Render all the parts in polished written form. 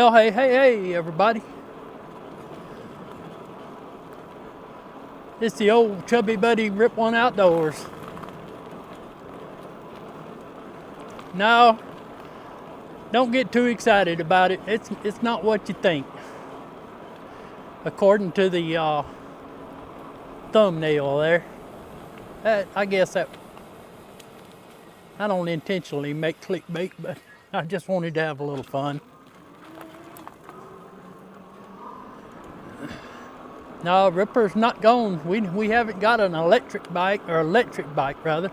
Well, hey, everybody. It's the old Chubby Buddy Rip One Outdoors. No, don't get too excited about it. It's not what you think. According to the thumbnail there. I guess that, I don't intentionally make clickbait, but I just wanted to have a little fun. No, Ripper's not gone. We haven't got an electric bike, or electric bike rather,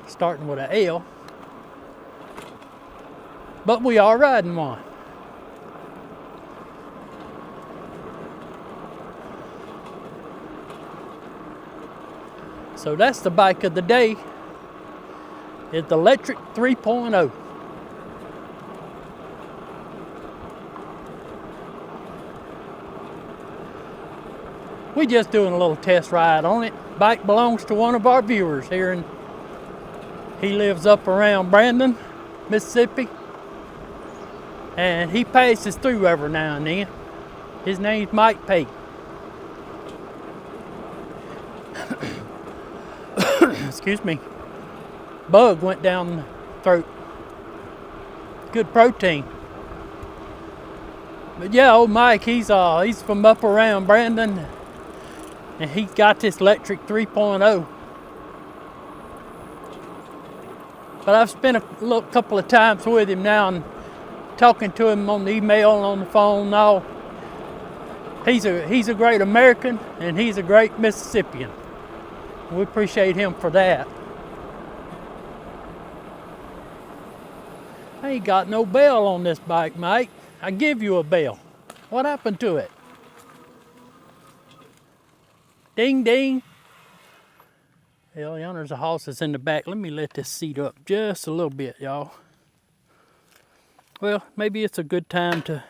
starting with an L. But we are riding one. So that's the bike of the day. It's the Lectric 3.0. We just doing a little test ride on it. Bike belongs to one of our viewers here, and he lives up around Brandon, Mississippi, and he passes through every now and then. His name's Mike P. Excuse me. Bug went down the throat. Good protein. But yeah, old Mike, he's from up around Brandon, and he's got this Lectric 3.0. But I've spent a couple of times with him now and talking to him on the email and on the phone and all. He's a great American, and he's a great Mississippian. We appreciate him for that. I ain't got no bell on this bike, Mike. I give you a bell. What happened to it? Ding, ding. Hell, yonder's the horses in the back. Let me let this seat up just a little bit, y'all. Well, maybe it's a good time to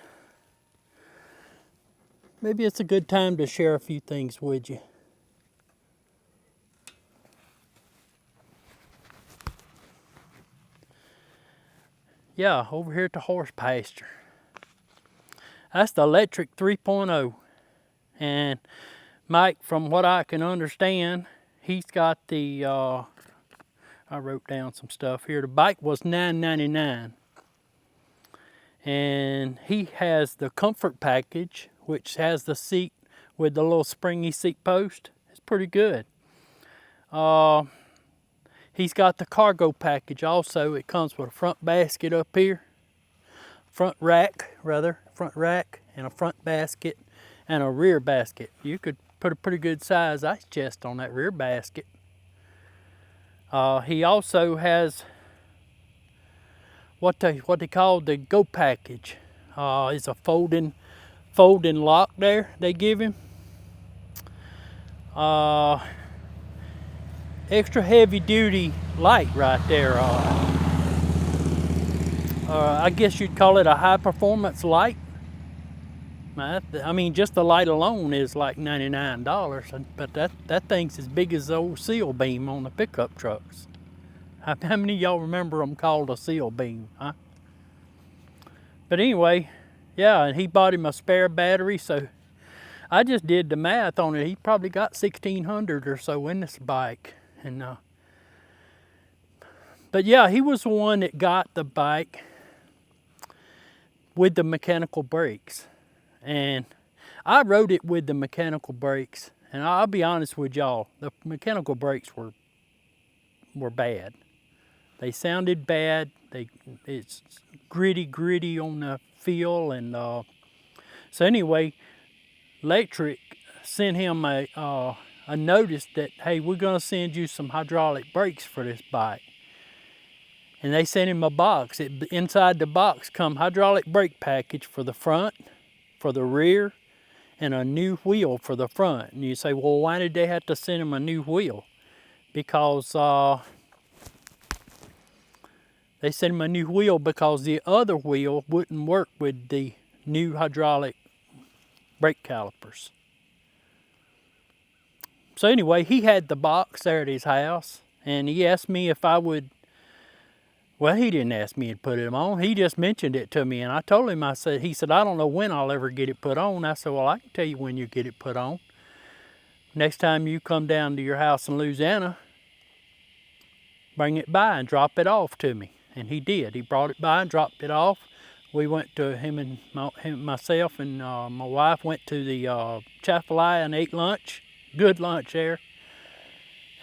share a few things with you. Yeah, over here at the horse pasture. That's the Lectric 3.0. And Mike, from what I can understand, he's got the, I wrote down some stuff here. The bike was $9.99. And he has the comfort package, which has the seat with the little springy seat post. It's pretty good. He's got the cargo package also. It comes with a front basket up here. Front rack, and a front basket and a rear basket. You could put a pretty good size ice chest on that rear basket. He also has what they call the Go package. It's a folding lock there they give him. Extra heavy duty light right there. I guess you'd call it a high performance light. I mean, just the light alone is like $99, but that thing's as big as the old seal beam on the pickup trucks. How many of y'all remember them called a seal beam, huh? But anyway, yeah, and he bought him a spare battery, so I just did the math on it. He probably got 1,600 or so in this bike. And but yeah, he was the one that got the bike with the mechanical brakes. And I rode it with the mechanical brakes, and I'll be honest with y'all, the mechanical brakes were bad. They sounded bad. It's gritty on the feel, and so anyway, Lectric sent him a notice that, hey, we're gonna send you some hydraulic brakes for this bike. And they sent him a box. Inside the box come hydraulic brake package for the front, for the rear, and a new wheel for the front. And you say, well, why did they have to send him a new wheel? Because they sent him a new wheel because the other wheel wouldn't work with the new hydraulic brake calipers. So anyway, he had the box there at his house, and he asked me if I would Well, he didn't ask me to put them on. He just mentioned it to me, and I told him, he said, I don't know when I'll ever get it put on. I said, well, I can tell you when you get it put on. Next time you come down to your house in Louisiana, bring it by and drop it off to me. And he did. He brought it by and dropped it off. We went to myself and my wife went to the Chick-fil-A and ate lunch. Good lunch there.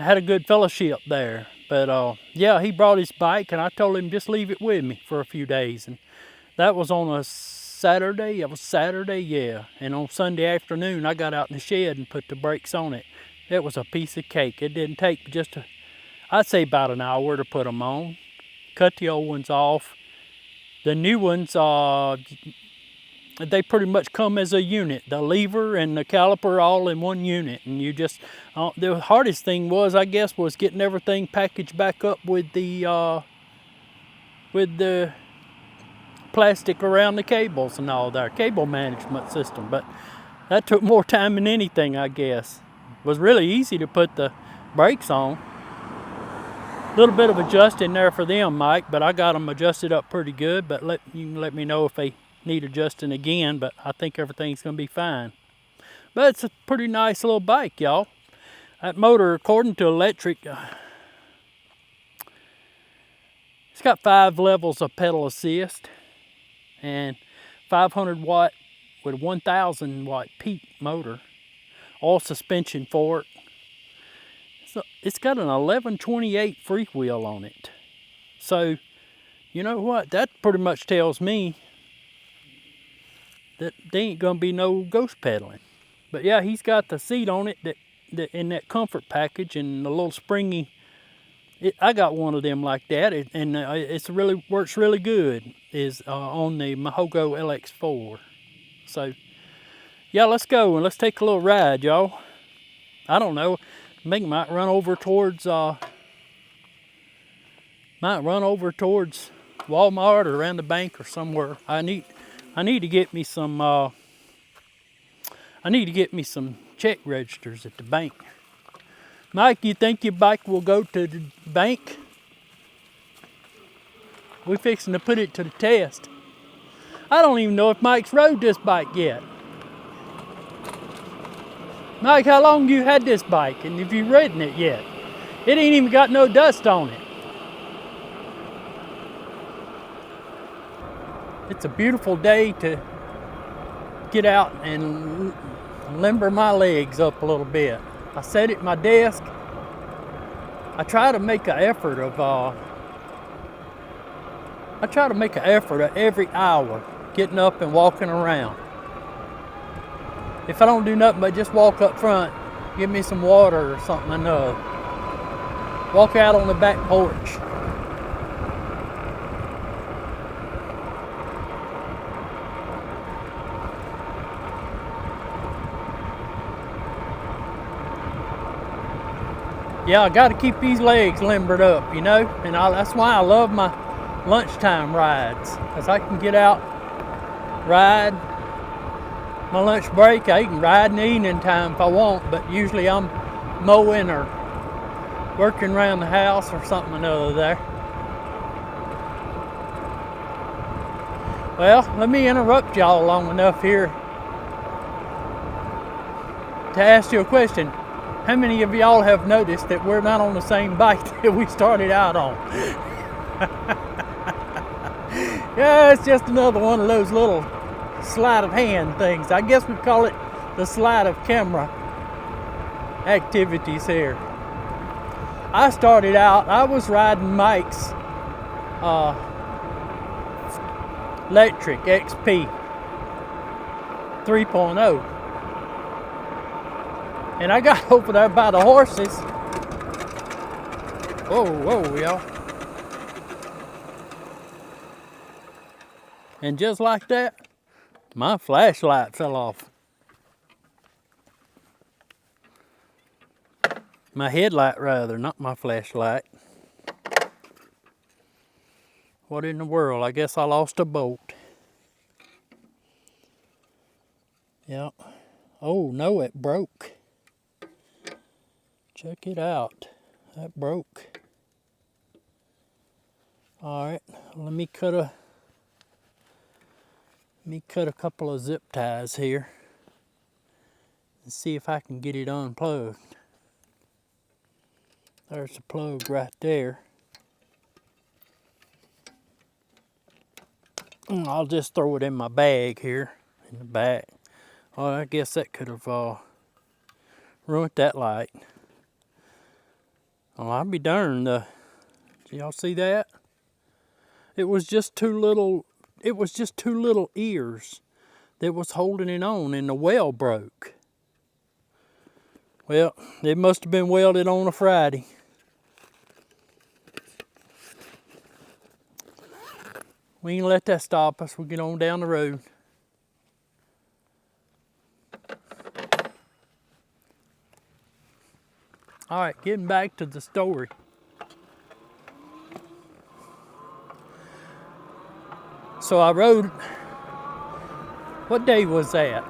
I had a good fellowship there. But yeah, he brought his bike and I told him just leave it with me for a few days. And that was on a Saturday. It was Saturday, yeah. And on Sunday afternoon, I got out in the shed and put the brakes on it. It was a piece of cake. It didn't take I'd say about an hour to put them on. Cut the old ones off. The new ones, they pretty much come as a unit. The lever and the caliper all in one unit. And you just, the hardest thing was, I guess, was getting everything packaged back up with the plastic around the cables and all there, cable management system. But that took more time than anything, I guess. It was really easy to put the brakes on. A little bit of adjusting there for them, Mike, but I got them adjusted up pretty good. But you can let me know if they need adjusting again, but I think everything's going to be fine. But it's a pretty nice little bike, y'all. That motor, according to Lectric, it's got 5 levels of pedal assist and 500 watt with a 1000 watt peak motor. All suspension for it. So it's got an 1128 freewheel on it. So, you know what? That pretty much tells me that there ain't gonna be no ghost pedaling. But yeah, he's got the seat on it that in that comfort package and the little springy. I got one of them like that, and it's really works really good. Is on the Mahogo LX4. So yeah, let's go and let's take a little ride, y'all. I don't know. I think might run over towards Walmart or around the bank or somewhere. I need to get me some check registers at the bank. Mike, you think your bike will go to the bank? We're fixing to put it to the test. I don't even know if Mike's rode this bike yet. Mike, how long you had this bike and have you ridden it yet? It ain't even got no dust on it. It's a beautiful day to get out and limber my legs up a little bit. I sat at my desk. I try to make an effort of every hour getting up and walking around. If I don't do nothing but just walk up front, give me some water or something I know. Walk out on the back porch. Yeah, I got to keep these legs limbered up, you know, and that's why I love my lunchtime rides, because I can get out, ride. My lunch break, I can ride in the evening time if I want, but usually I'm mowing or working around the house or something or another there. Well, let me interrupt y'all long enough here to ask you a question. How many of y'all have noticed that we're not on the same bike that we started out on? Yeah, it's just another one of those little sleight of hand things. I guess we call it the sleight of camera activities here. I started out, I was riding Mike's Lectric XP3.0. And I got over there by the horses. Whoa, y'all. And just like that, my flashlight fell off. My headlight rather, not my flashlight. What in the world? I guess I lost a bolt. Yeah. Oh no, it broke. Check it out. That broke. All right, let me cut a couple of zip ties here and see if I can get it unplugged. There's the plug right there. I'll just throw it in my bag here in the back. Oh, I guess that could have ruined that light. Oh, I'll be darned. Did y'all see that? It was just two little ears that was holding it on, and the well broke. Well, it must have been welded on a Friday. We ain't let that stop us. We'll get on down the road. All right, getting back to the story. So I rode, what day was that?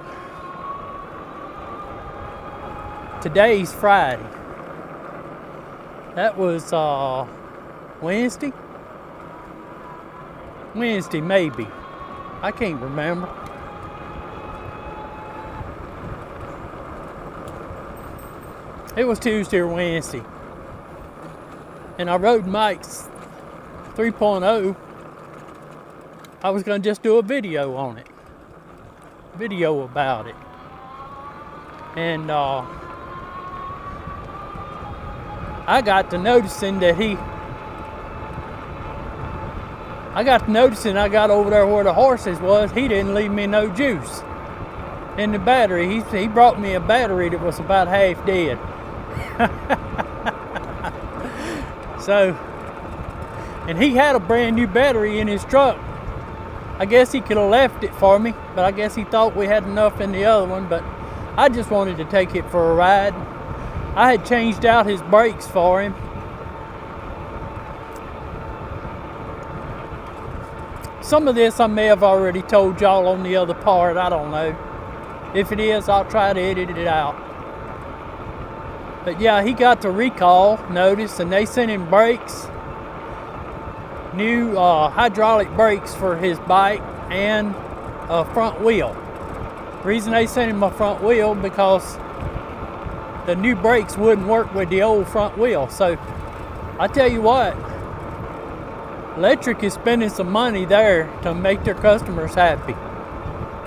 Today's Friday. That was Wednesday? Wednesday, maybe. I can't remember. It was Tuesday or Wednesday. And I rode Mike's 3.0. I was going to just do a video on it. Video about it. And I got to noticing I got over there where the horses was, he didn't leave me no juice in the battery. He brought me a battery that was about half dead. So, and he had a brand new battery in his truck. I guess he could have left it for me, but I guess he thought we had enough in the other one, but I just wanted to take it for a ride. I had changed out his brakes for him. Some of this I may have already told y'all on the other part, I don't know. If it is, I'll try to edit it out. But yeah, he got the recall notice and they sent him brakes. New hydraulic brakes for his bike and a front wheel. The reason they sent him a front wheel because the new brakes wouldn't work with the old front wheel. So I tell you what, Lectric is spending some money there to make their customers happy.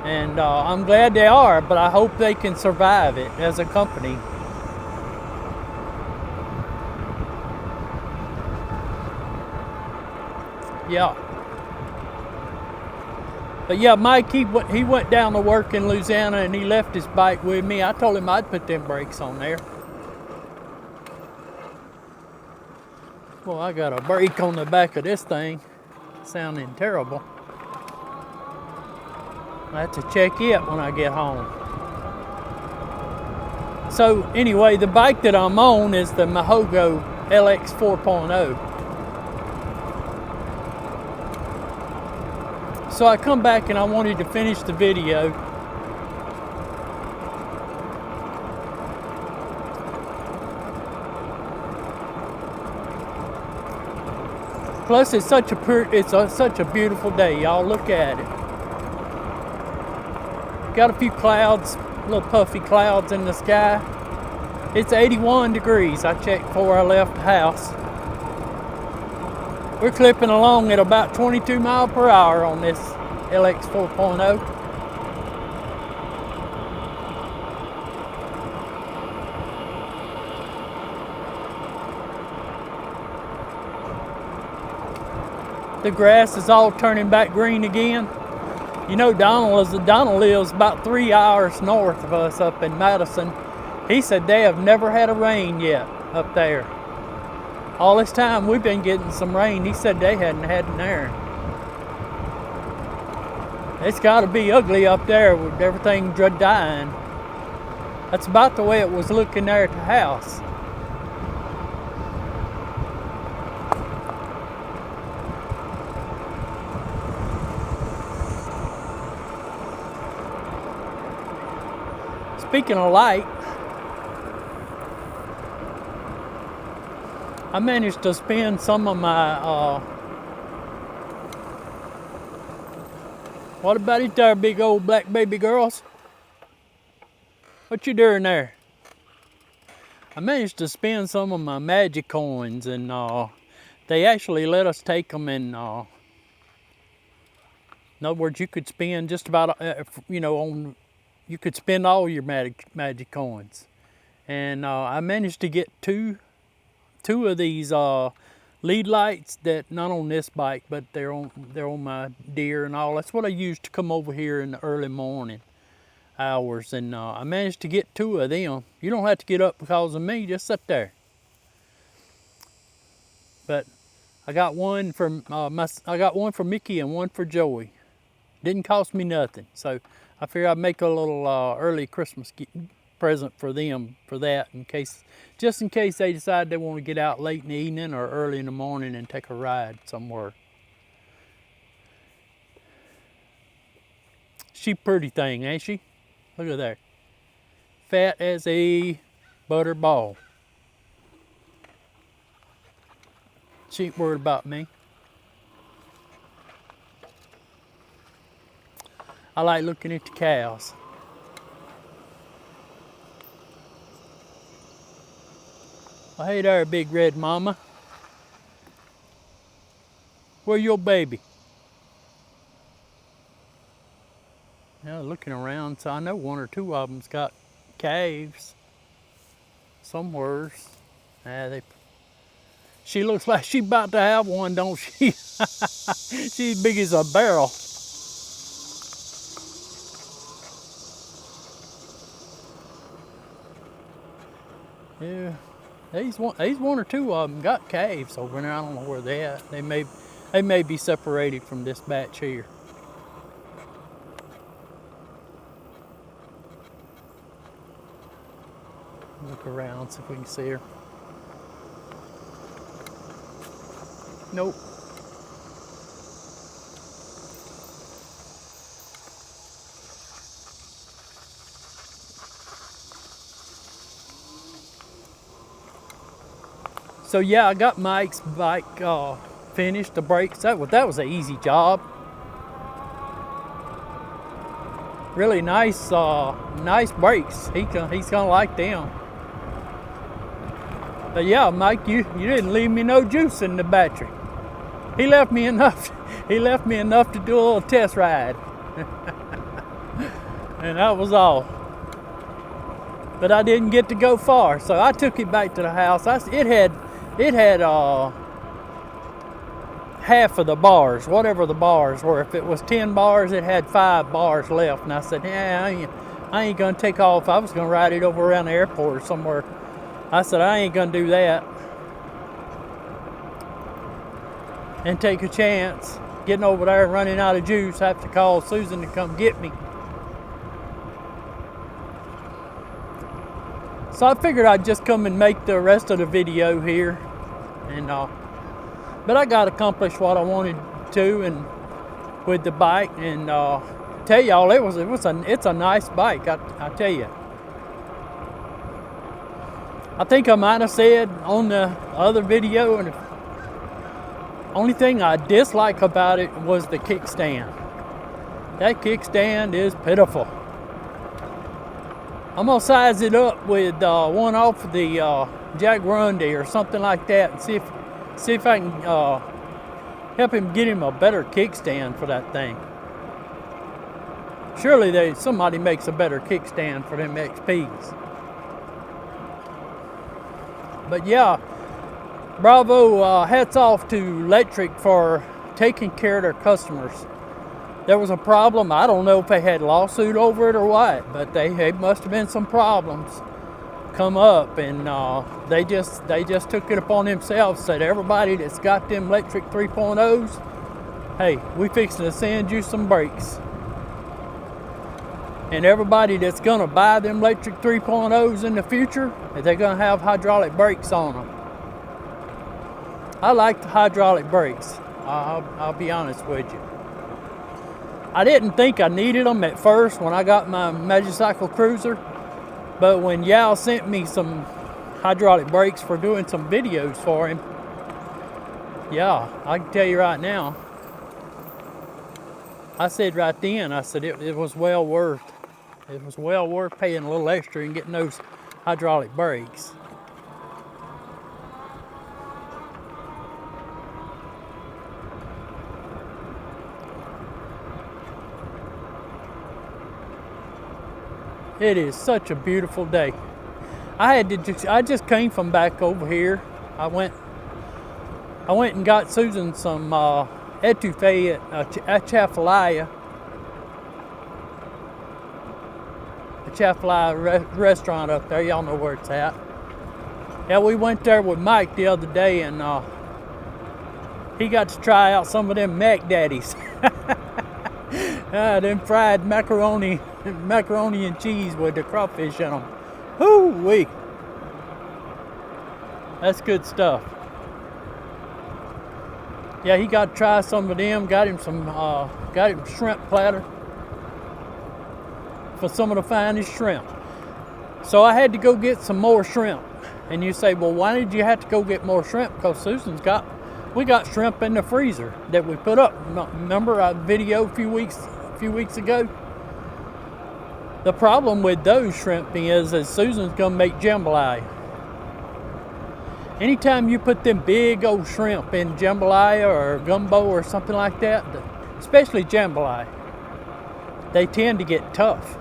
And I'm glad they are, but I hope they can survive it as a company. Yeah. But yeah, Mike, he went down to work in Louisiana and he left his bike with me. I told him I'd put them brakes on there. Well, I got a brake on the back of this thing. Sounding terrible. I have to check it when I get home. So anyway, the bike that I'm on is the Mahogo LX 4.0. So I come back and I wanted to finish the video. Plus it's such a beautiful day, y'all. Look at it. Got a few clouds, little puffy clouds in the sky. It's 81 degrees. I checked before I left the house. We're clipping along at about 22 miles per hour on this LX 4.0. The grass is all turning back green again. You know, Donald lives about 3 hours north of us up in Madison. He said they have never had a rain yet up there. All this time we've been getting some rain. He said they hadn't had an there. It's got to be ugly up there with everything dying. That's about the way it was looking there at the house. Speaking of light, I managed to spend some of my What about it there, big old black baby girls? What you doing there? I managed to spend some of my magic coins, and they actually let us take them, and in other words, you could spend just about, you could spend all your magic coins. And I managed to get two of these lead lights that not on this bike, but they're on my deer and all. That's what I used to come over here in the early morning hours, and I managed to get 2 of them. You don't have to get up because of me, just sit there. But I got one for Mickey and one for Joey. Didn't cost me nothing, so I figured I'd make a little early Christmas present for them for that, just in case they decide they want to get out late in the evening or early in the morning and take a ride somewhere. She pretty thing, ain't she? Look at there. Fat as a butterball. She ain't worried about me. I like looking at the cows. Well, hey there, big red mama. Where's your baby? Yeah, looking around, so I know 1 or 2 of them's got calves somewheres. She looks like she's about to have one, don't she? She's big as a barrel. Yeah, these 1 or 2 of them got calves over there. I don't know where they at. They may be separated from this batch here. Look around, see if we can see her. Nope. So yeah, I got Mike's bike finished, the brakes. That was an easy job. Really nice brakes. He's gonna like them. But yeah, Mike, you didn't leave me no juice in the battery. He left me enough. He left me enough to do a little test ride, and that was all. But I didn't get to go far, so I took it back to the house. It had half of the bars, whatever the bars were. If it was 10 bars, it had 5 bars left. And I said, yeah, I ain't gonna take off. I was gonna ride it over around the airport or somewhere. I said, I ain't gonna do that and take a chance getting over there running out of juice. I have to call Susan to come get me. So I figured I'd just come and make the rest of the video here, and but I got accomplished what I wanted to, and with the bike, and tell y'all it's a nice bike. I tell you. I think I might have said on the other video, and the only thing I dislike about it was the kickstand. That kickstand is pitiful. I'm gonna size it up with one off of the Jaguarundi or something like that, and see if I can help him get him a better kickstand for that thing. Surely somebody makes a better kickstand for them XPs. But yeah, bravo, hats off to Lectric for taking care of their customers. There was a problem. I don't know if they had a lawsuit over it or what, but they must have been some problems come up, and they just took it upon themselves. Said, everybody that's got them Lectric 3.0s, hey, we fixing to send you some brakes. And everybody that's gonna buy them Lectric 3.0s in the future, they're gonna have hydraulic brakes on them. I like the hydraulic brakes. I'll be honest with you. I didn't think I needed them at first when I got my Magicycle Cruiser, but when Yao sent me some hydraulic brakes for doing some videos for him, yeah, I can tell you right now, I said right then, I said it was well worth paying a little extra and getting those hydraulic brakes. It is such a beautiful day. I just came from back over here. I went and got Susan some etouffee at Chafalaya. The Chafalaya restaurant up there, y'all know where it's at. Yeah, we went there with Mike the other day, and he got to try out some of them Mac Daddies. Them fried macaroni and cheese with the crawfish in them. Hoo-wee. That's good stuff. Yeah, he got to try some of them. Got him shrimp platter for some of the finest shrimp. So I had to go get some more shrimp. And you say, well, why did you have to go get more shrimp? Because we got shrimp in the freezer that we put up. Remember our video a few weeks ago? The problem with those shrimp is that Susan's gonna make jambalaya. Anytime you put them big old shrimp in jambalaya or gumbo or something like that, especially jambalaya, they tend to get tough.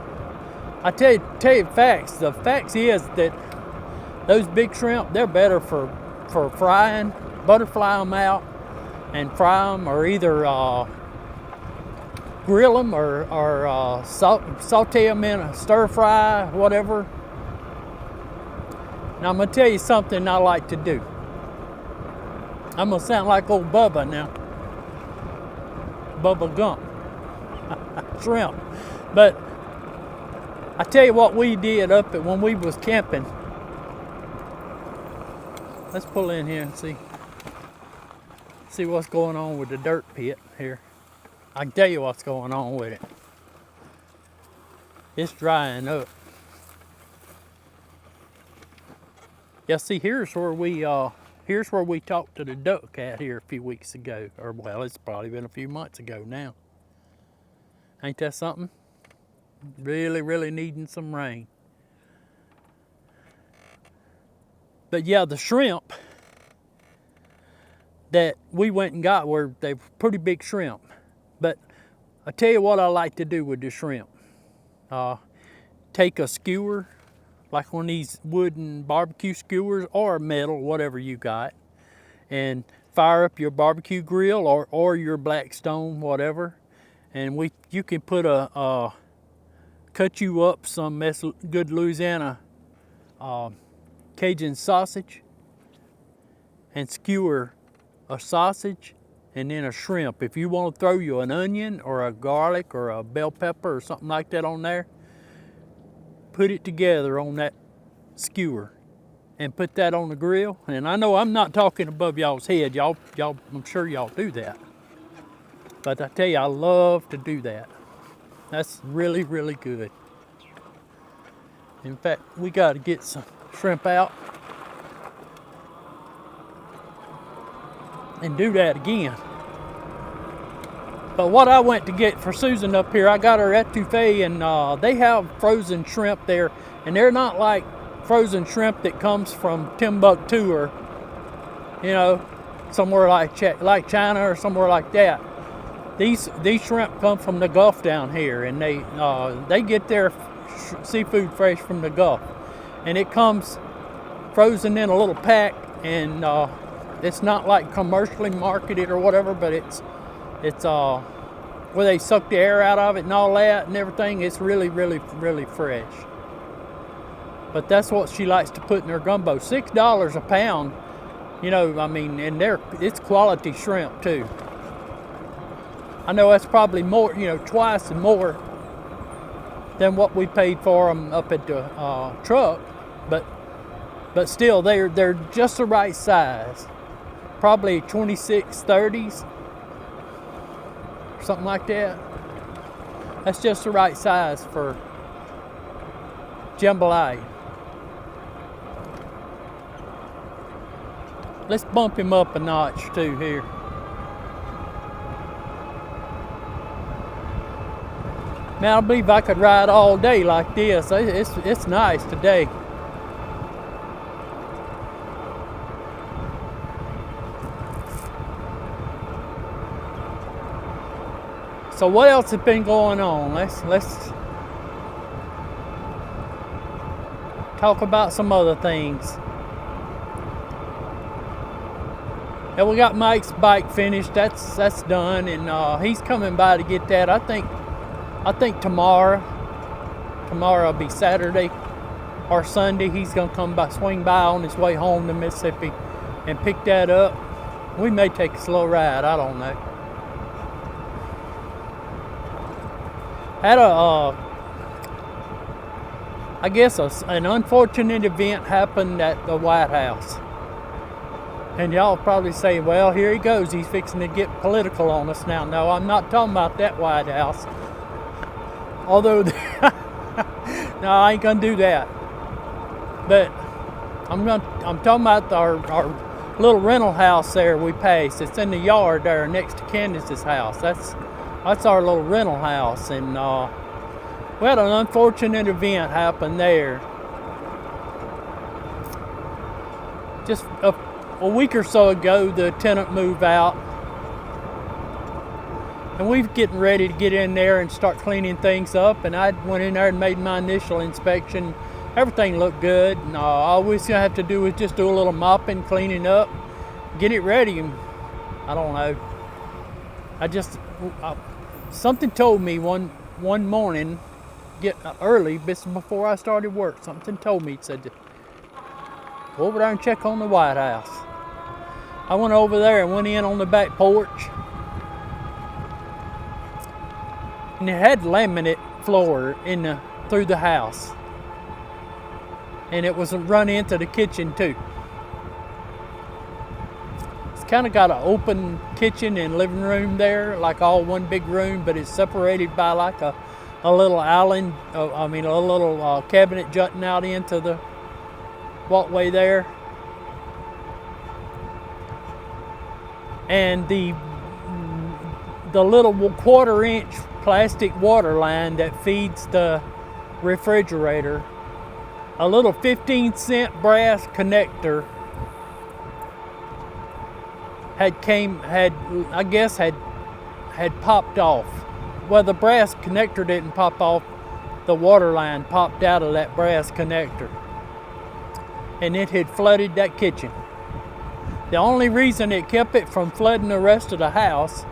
I tell you facts. The facts is that those big shrimp, they're better for frying. Butterfly them out and fry them, or either grill them or saute them in a stir fry, whatever. Now I'm gonna tell you something I like to do. I'm gonna sound like old Bubba now. Bubba Gump. Shrimp. But I tell you what we did when we was camping. Let's pull in here and see what's going on with the dirt pit here. I can tell you what's going on with it. It's drying up. Yeah, see, here's where we talked to the duck at here a few weeks ago. Or, well, it's probably been a few months ago now. Ain't that something? Really, really needing some rain. But yeah, the shrimp that we went and got they were pretty big shrimp. But I tell you what I like to do with the shrimp. Take a skewer, like one of these wooden barbecue skewers or metal, whatever you got, and fire up your barbecue grill or your Blackstone, whatever. And you can put cut you up some good Louisiana Cajun sausage and skewer a sausage and then a shrimp. If you want to throw you an onion or a garlic or a bell pepper or something like that on there, put it together on that skewer and put that on the grill. And I know I'm not talking above y'all's head. Y'all, I'm sure y'all do that. But I tell you, I love to do that. That's really, really good. In fact, we got to get some shrimp out and do that again. But what I went to get for Susan up here, I got her etouffee, and they have frozen shrimp there, and they're not like frozen shrimp that comes from Timbuktu or, somewhere like China or somewhere like that. These shrimp come from the Gulf down here, and they get their seafood fresh from the Gulf, and it comes frozen in a little pack, and it's not like commercially marketed or whatever, but it's where they suck the air out of it and all that and everything. It's really, really, really fresh. But that's what she likes to put in her gumbo. $6 a pound, and it's quality shrimp too. I know that's probably more, twice and more than what we paid for them up at the truck, but still they're just the right size. Probably 26 30s, something like that. That's just the right size for jambalaya. Let's bump him up a notch too here. Man, I believe I could ride all day like this. It's nice today. So what else has been going on? Let's talk about some other things. And we got Mike's bike finished. That's done, and he's coming by to get that. I think tomorrow will be Saturday or Sunday. He's gonna come by, swing by on his way home to Mississippi, and pick that up. We may take a slow ride. I don't know. Had I guess an unfortunate event happened at the White House. And y'all probably say, well, here he goes. He's fixing to get political on us now. No, I'm not talking about that White House. Although, no, I ain't gonna do that. But I'm talking about our little rental house there we passed. It's in the yard there next to Candace's house. That's our little rental house, and we had an unfortunate event happen there. Just a week or so ago, the tenant moved out, and we're getting ready to get in there and start cleaning things up. And I went in there and made my initial inspection. Everything looked good. And all we're gonna have to do is just do a little mopping, cleaning up, get it ready. And I don't know. Something told me one morning, get early, before I started work. Something told me, it said, go over there and check on the White House. I went over there and went in on the back porch, and it had laminate floor through the house, and it was run into the kitchen too. It's kind of got an open kitchen and living room there, like all one big room, but it's separated by like a little island. A little cabinet jutting out into the walkway there. And the little 1/4-inch plastic water line that feeds the refrigerator, a little 15-cent brass connector had popped off. Well, the brass connector didn't pop off. The water line popped out of that brass connector, and it had flooded that kitchen. The only reason it kept it from flooding the rest of the house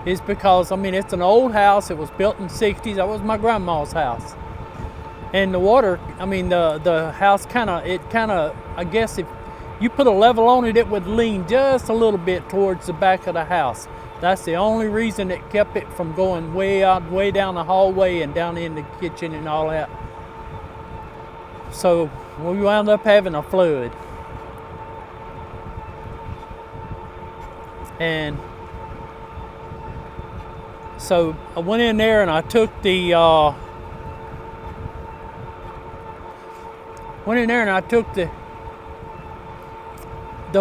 is because, it's an old house. It was built in the 60s. That was my grandma's house. And the water, the house I guess if you put a level on it, it would lean just a little bit towards the back of the house. That's the only reason it kept it from going way down the hallway and down in the kitchen and all that. So we wound up having a flood. And so I went in there and I took the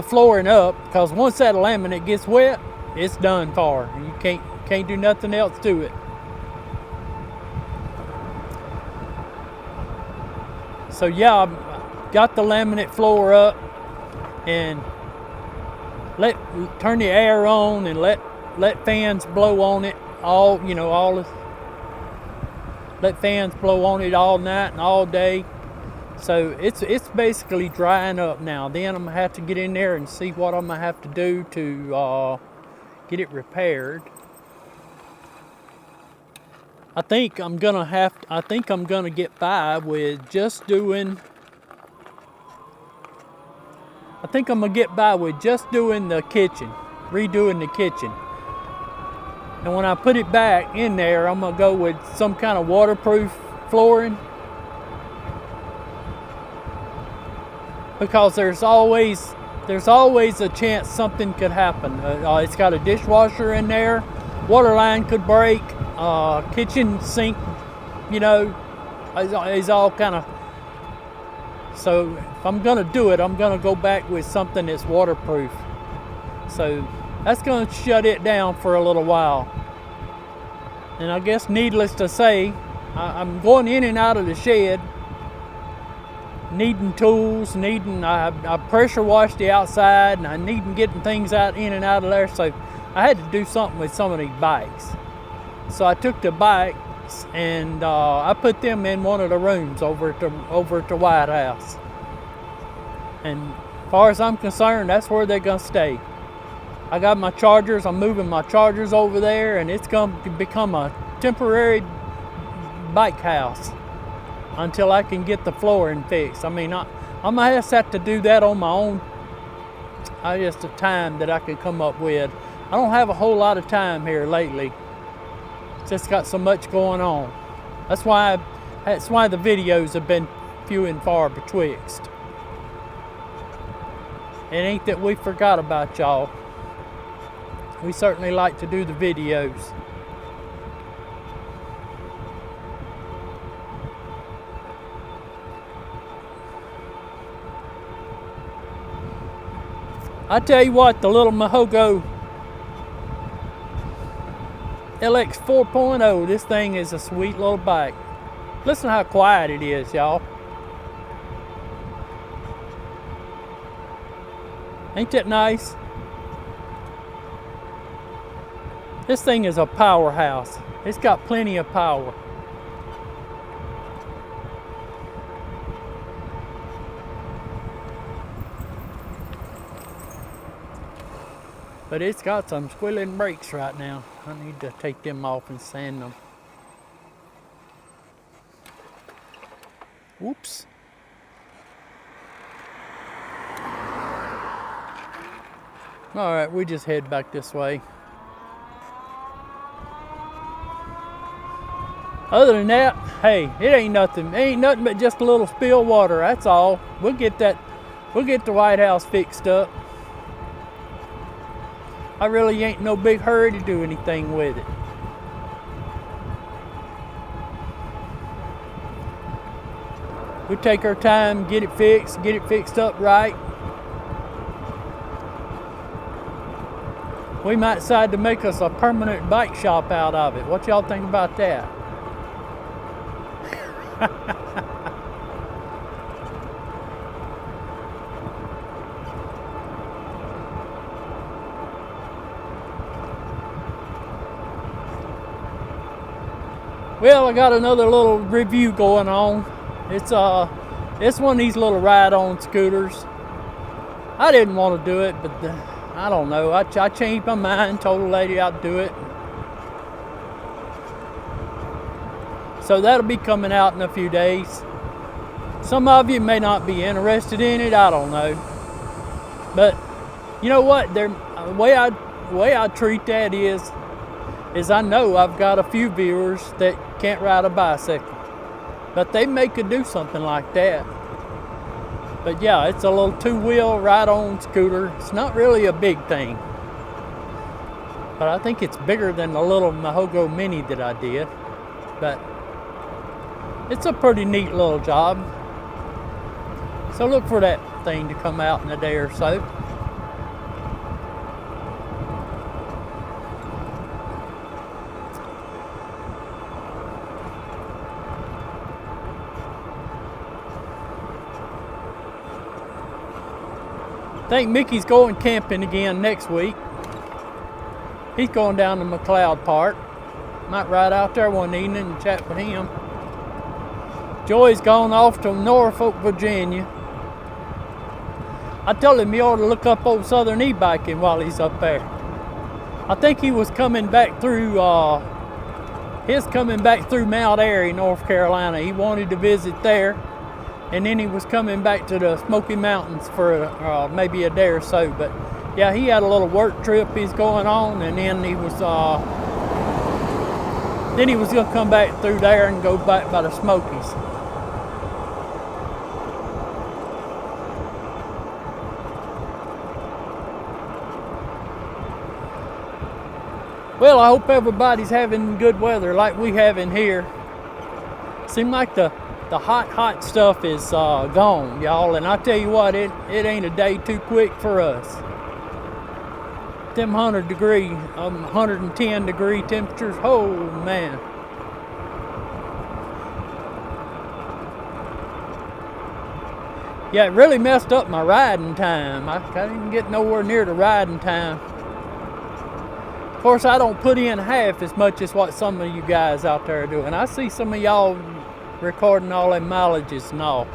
flooring up, because once that laminate gets wet, it's done for. You can't do nothing else to it. So yeah, I got the laminate floor up and turn the air on and let fans blow on it let fans blow on it all night and all day. So it's basically drying up now. Then I'm gonna have to get in there and see what I'm gonna have to do to get it repaired. I think I'm gonna get by with just doing the kitchen, redoing the kitchen. And when I put it back in there, I'm gonna go with some kind of waterproof flooring, because there's always a chance something could happen. It's got a dishwasher in there, water line could break, kitchen sink, is all kind of. So if I'm gonna do it, I'm gonna go back with something that's waterproof. So that's gonna shut it down for a little while. And I guess needless to say, I'm going in and out of the shed, needing tools, I pressure washed the outside, and I needing getting things in and out of there. So I had to do something with some of these bikes. So I took the bikes and I put them in one of the rooms over at the White House. And as far as I'm concerned, that's where they're gonna stay. I got my chargers, I'm moving my chargers over there, and it's gonna become a temporary bike house until I can get the flooring fixed. I mean, I'm gonna just have to do that on my own. Just the time that I can come up with. I don't have a whole lot of time here lately. Just got so much going on. That's why the videos have been few and far betwixt. It ain't that we forgot about y'all. We certainly like to do the videos. I tell you what, the little Mahogo LX 4.0, this thing is a sweet little bike. Listen how quiet it is, y'all. Ain't that nice? This thing is a powerhouse. It's got plenty of power. But it's got some squealing brakes right now. I need to take them off and sand them. Whoops. All right, we just head back this way. Other than that, hey, it ain't nothing. It ain't nothing but just a little spill water, that's all. We'll get the White House fixed up. I really ain't no big hurry to do anything with it. We take our time, get it fixed up right. We might decide to make us a permanent bike shop out of it. What y'all think about that? Well, I got another little review going on. It's one of these little ride-on scooters. I didn't want to do it, but I don't know. I changed my mind, told the lady I'd do it. So that'll be coming out in a few days. Some of you may not be interested in it, I don't know. But you know what? The way I treat that is I know I've got a few viewers that can't ride a bicycle, but they may could do something like that. But yeah, it's a little two-wheel ride-on scooter. It's not really a big thing, but I think it's bigger than the little Mahogo Mini that I did. But it's a pretty neat little job. So look for that thing to come out in a day or so. I think Mickey's going camping again next week. He's going down to McLeod Park. Might ride out there one evening and chat with him. Joey's gone off to Norfolk, Virginia. I told him he ought to look up old Southern e-biking while he's up there. I think he was coming back through, Mount Airy, North Carolina. He wanted to visit there. And then he was coming back to the Smoky Mountains for maybe a day or so. But yeah, he had a little work trip he's going on, and then he was gonna come back through there and go back by the Smokies. Well, I hope everybody's having good weather like we have in here. Seems like the hot stuff is gone, y'all, and I tell you what, it ain't a day too quick for us. them 110 degree temperatures, oh man. Yeah, it really messed up my riding time. I didn't get nowhere near the riding time. Of course, I don't put in half as much as what some of you guys out there are doing. I see some of y'all recording all them mileages and all.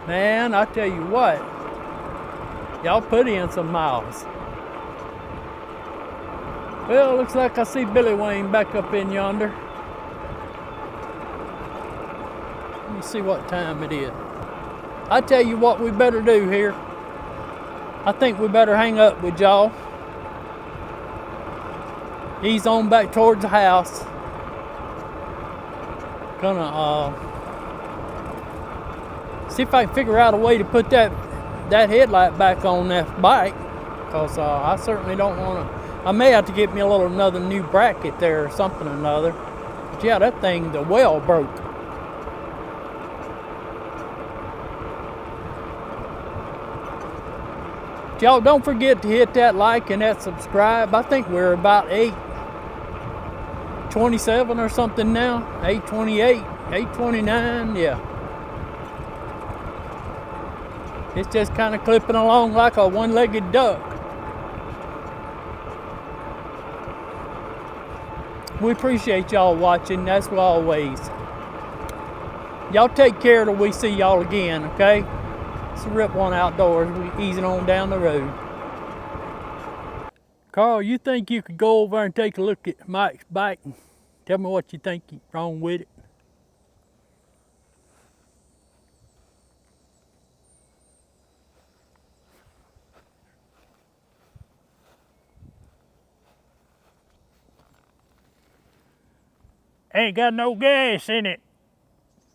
Man, I tell you what, y'all put in some miles. Well, looks like I see Billy Wayne back up in yonder. Let me see what time it is. I tell you what we better do here. I think we better hang up with y'all. He's on back towards the house. Gonna see if I can figure out a way to put that headlight back on that bike, because I certainly don't want to. I may have to get me another new bracket there or something or another. But yeah, that thing, the well broke. Y'all don't forget to hit that like and that subscribe. I think we're about 827 or something now. 828, 829, yeah. It's just kind of clipping along like a one-legged duck. We appreciate y'all watching, that's always. Y'all take care till we see y'all again, okay? It's a Rip One Outdoors. We easing on down the road. Carl, you think you could go over and take a look at Mike's bike and tell me what you think is wrong with it? Ain't got no gas in it.